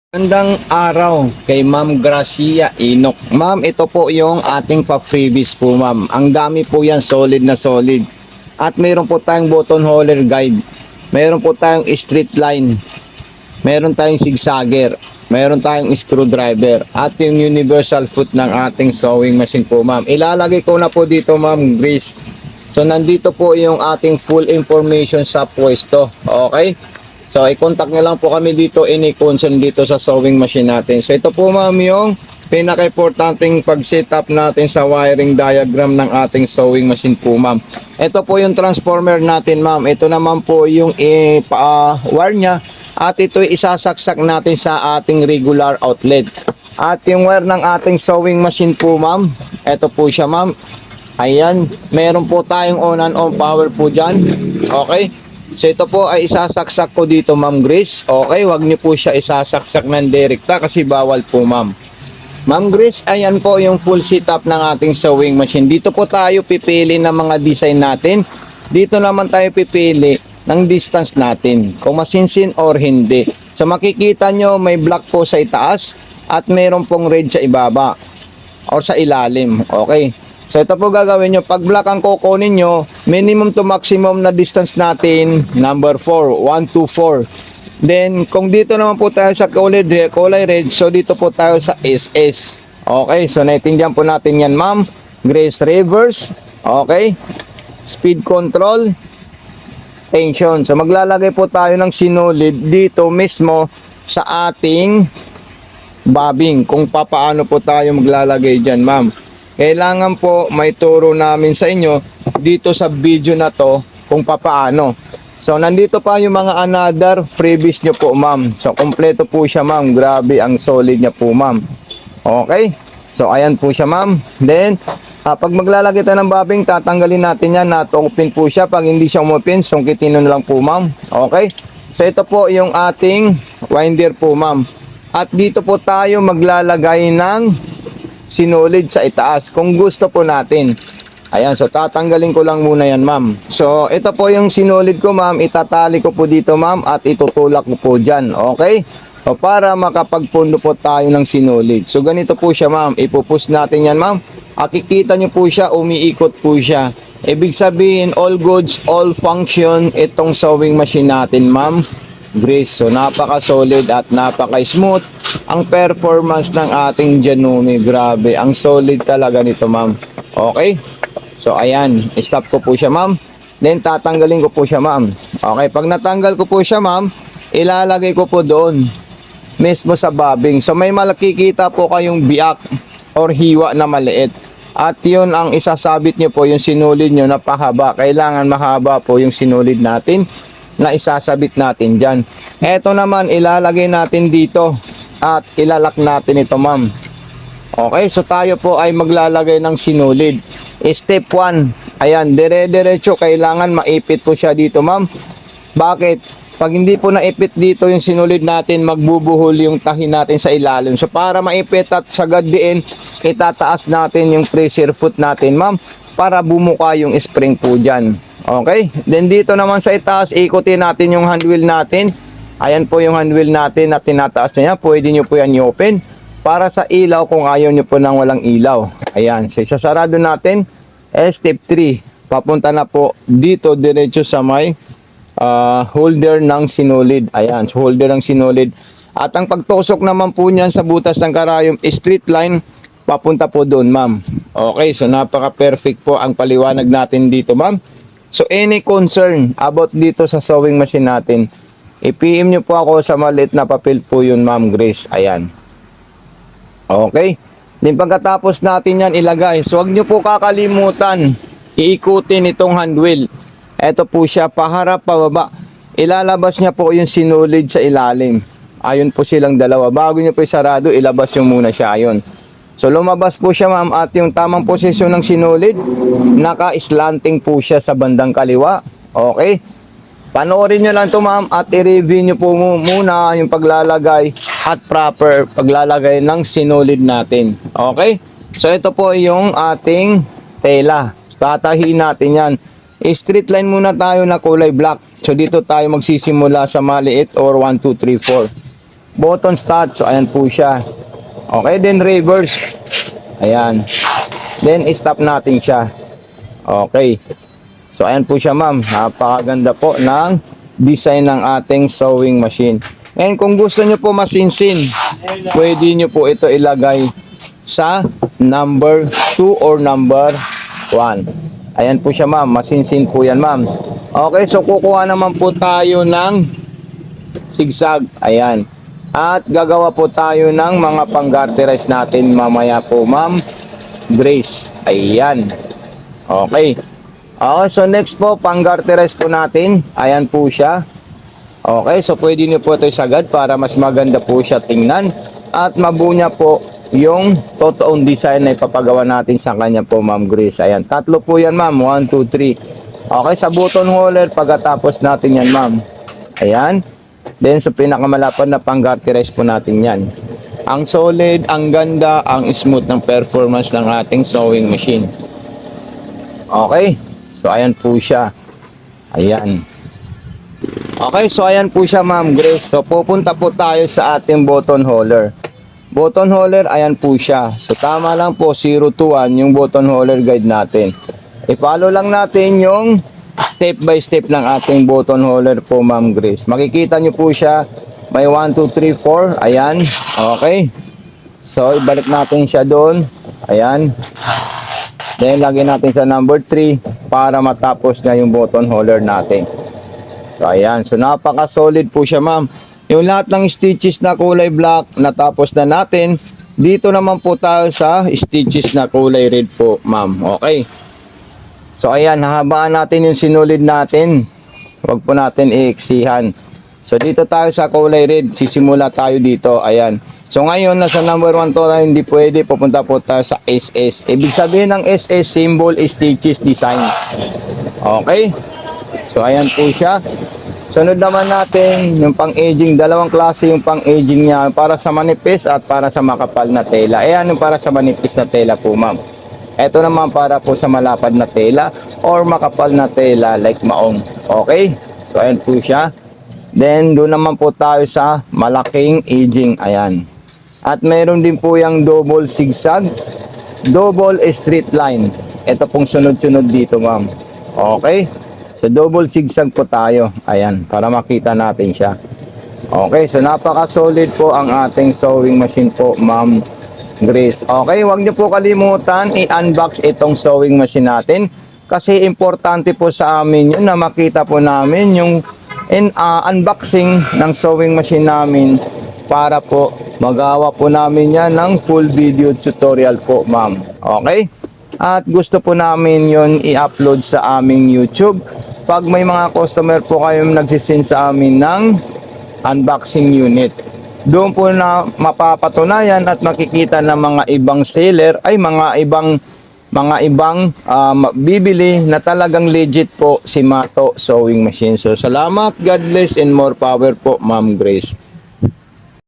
Magandang araw kay Ma'am Gracia Inok. Ma'am, ito po yung ating pa-freebies po, ma'am. Ang dami po yan, solid na solid. At meron po tayong button holder guide. Meron po tayong street line. Meron tayong zigzagger. Meron tayong screwdriver. At yung universal foot ng ating sewing machine po, ma'am. Ilalagay ko na po dito, Ma'am Grace. So, nandito po yung ating full information sa pwesto. Okay? So, i-contact nyo lang po kami dito, any concern dito sa sewing machine natin. So, ito po ma'am yung pinaka-importanting pag-setup natin sa wiring diagram ng ating sewing machine po ma'am. Ito po yung transformer natin ma'am. Ito naman po yung wire nya. At ito isasaksak natin sa ating regular outlet. At yung wire ng ating sewing machine po ma'am. Ito po siya ma'am. Ayan. Meron po tayong on and on power po dyan. Okay. So ito po ay isasaksak ko dito Ma'am Grace. Okay, wag niyo po siya isasaksak ng direkta kasi bawal po ma'am. Ma'am Grace, ayan po yung full setup ng ating sewing machine. Dito po tayo pipili ng mga design natin. Dito naman tayo pipili ng distance natin, kung masinsin or hindi. So makikita nyo may black po sa itaas at mayroon pong red sa ibaba or sa ilalim. Okay. So ito po gagawin nyo, pag black ang kukunin nyo, minimum to maximum na distance natin, number 4, 1, 2, 4. Then, kung dito naman po tayo sa kulay red, so dito po tayo sa SS. Okay, so naiintindihan po natin yan ma'am. Grace reverse, okay. Speed control, tension. So maglalagay po tayo ng sinulid dito mismo sa ating bobbing. Kung papaano po tayo maglalagay dyan ma'am. Kailangan po may turo namin sa inyo dito sa video na to kung papaano. So nandito pa yung mga another freebies nyo po ma'am. So kompleto po siya ma'am. Grabe ang solid niya po ma'am. Okay. So ayan po siya ma'am. Then pag maglalagay tayo ng bobbing, tatanggalin natin yan. Nat-open po siya. Pag hindi siya umopin, sungkitin na lang po ma'am. Okay. So ito po yung ating winder po ma'am. At dito po tayo maglalagay ng sinulid sa itaas kung gusto po natin. Ayan, so tatanggalin ko lang muna yan ma'am. So ito po yung sinulid ko ma'am, itatali ko po dito ma'am at itutulak ko po dyan. Okay, so para makapagpundo po tayo ng sinulid. So ganito po siya ma'am, ipupush natin yan ma'am at kikita nyo po siya, umiikot po siya. Ibig sabihin all goods, all function itong sewing machine natin ma'am Grace. So napaka-solid at napaka-smooth ang performance ng ating Janumi. Grabe, ang solid talaga nito ma'am. Okay, so ayan, stop ko po siya ma'am. Then tatanggalin ko po siya ma'am. Okay, pag natanggal ko po siya ma'am, ilalagay ko po doon mismo sa bobbing. So may makikita po kayong biak or hiwa na maliit. At yun ang isasabit nyo po, yung sinulid nyo na pahaba. Kailangan mahaba po yung sinulid natin na isasabit natin dyan. Eto naman ilalagay natin dito at ilalak natin ito ma'am. Okay, so tayo po ay maglalagay ng sinulid. Step 1, ayan, dire-diretso, kailangan maipit po siya dito ma'am. Bakit? Pag hindi po naipit dito yung sinulid natin, magbubuhol yung tahi natin sa ilalim. So para maipit at sagad diin, itataas natin yung pressure foot natin ma'am para bumuka yung spring po dyan. Okay, then dito naman sa itaas, ikutin natin yung hand wheel natin. Ayan po yung hand wheel natin na tinataas niya. Pwede nyo po yan i-open para sa ilaw kung ayaw nyo po ng walang ilaw. Ayan, so isasarado natin. Step 3, papunta na po dito diretso sa may holder ng sinulid. Ayan, so holder ng sinulid. At ang pagtusok naman po niyan sa butas ng karayom, street line, papunta po doon ma'am. Okay, so napaka-perfect po ang paliwanag natin dito ma'am. So any concern about dito sa sewing machine natin, i-PM nyo po ako sa maliit na papel po yun ma'am Grace. Ayan. Okay. Then pagkatapos natin yan ilagay, so huwag nyo po kakalimutan iikutin itong hand wheel. Ito po siya, paharap, pababa. Ilalabas niya po yung sinulid sa ilalim. Ayun po silang dalawa. Bago nyo po isarado, ilabas nyo muna siya. Ayun. So lumabas po siya ma'am at yung tamang posisyon ng sinulid, naka-slanting po siya sa bandang kaliwa. Okay. Panoorin nyo lang to ma'am at i-review nyo po muna yung paglalagay at proper paglalagay ng sinulid natin. Okay. So ito po yung ating tela. Tatahiin natin yan. Straight line muna tayo na kulay black. So dito tayo magsisimula sa maliit or 1, 2, 3, 4. button start. So ayan po siya. Okay, then reverse. Ayan. Then stop natin siya. Okay. So ayan po siya ma'am. Napakaganda po ng design ng ating sewing machine. And kung gusto nyo po masinsin, pwede nyo po ito ilagay sa number 2 or number 1. Ayan po siya ma'am. Masinsin po yan ma'am. Okay, so kukuha naman po tayo ng zigzag. Ayan. At gagawa po tayo ng mga pang-garterize natin mamaya po ma'am Grace. Ayan. Okay. Okay, so next po, pang-garterize po natin. Ayan po siya. Okay, so pwede nyo po ito isagad para mas maganda po siya tingnan. At mabunya po yung totoong design na ipapagawa natin sa kanya po ma'am Grace. Ayan, tatlo po yan ma'am. 1, 2, 3. Okay, sa button holder, pagkatapos natin yan ma'am. Ayan. Then sa pinakamalapad na pang-garterize po natin yan. Ang solid, ang ganda, ang smooth ng performance ng ating sewing machine. Okay. So ayan po siya. Ayan. Okay, so ayan po siya ma'am Grace. So pupunta po tayo sa ating button holder. Button holder, ayan po siya. So tama lang po 0 to 1 yung button holder guide natin. I-follow lang natin yung step by step ng ating button holder po ma'am Grace. Makikita nyo po siya. May 1, 2, 3, 4. Ayan. Okay. So, ibalik natin siya doon. Ayan. Then, lagyan natin sa number 3 para matapos na yung button holder natin. So, ayan. So, napaka-solid po siya, ma'am. Yung lahat ng stitches na kulay black, natapos na natin. Dito naman po tayo sa stitches na kulay red po, ma'am. Okay. So, ayan. Hahabaan natin yung sinulid natin. Huwag po natin iiksihan. So, dito tayo sa kulay red. Sisimula tayo dito. Ayan. So, ngayon, nasa number 1 to na hindi pwede. Pupunta po tayo sa SS. Ibig sabihin ng SS, symbol, stitches, design. Okay. So, ayan po siya. Sunod naman natin, yung pang-aging. Dalawang klase yung pang-aging niya. Para sa manipis at para sa makapal na tela. Ayan yung para sa manipis na tela po, ma'am. Ito naman para po sa malapad na tela or makapal na tela like maong. Okay. So, ayan po siya. Then, doon naman po tayo sa malaking aging. Ayan. At meron din po yung double zigzag, double straight line. Ito pong sunod-sunod dito, ma'am. Okay. So, double zigzag po tayo. Ayan. Para makita natin siya. Okay. So, napaka-solid po ang ating sewing machine po, ma'am Grace. Okay. Huwag niyo po kalimutan i-unbox itong sewing machine natin. Kasi importante po sa amin yun na makita po namin yung unboxing ng sewing machine namin para po magawa po namin yan ng full video tutorial po ma'am. Okay? At gusto po namin yon i-upload sa aming YouTube pag may mga customer po kayong nagsisend sa amin ng unboxing unit. Doon po na mapapatunayan at makikita ng mga ibang seller ay mga ibang bibili na talagang legit po si Mato Sewing Machine. So, salamat, God bless, and more power po, Ma'am Grace.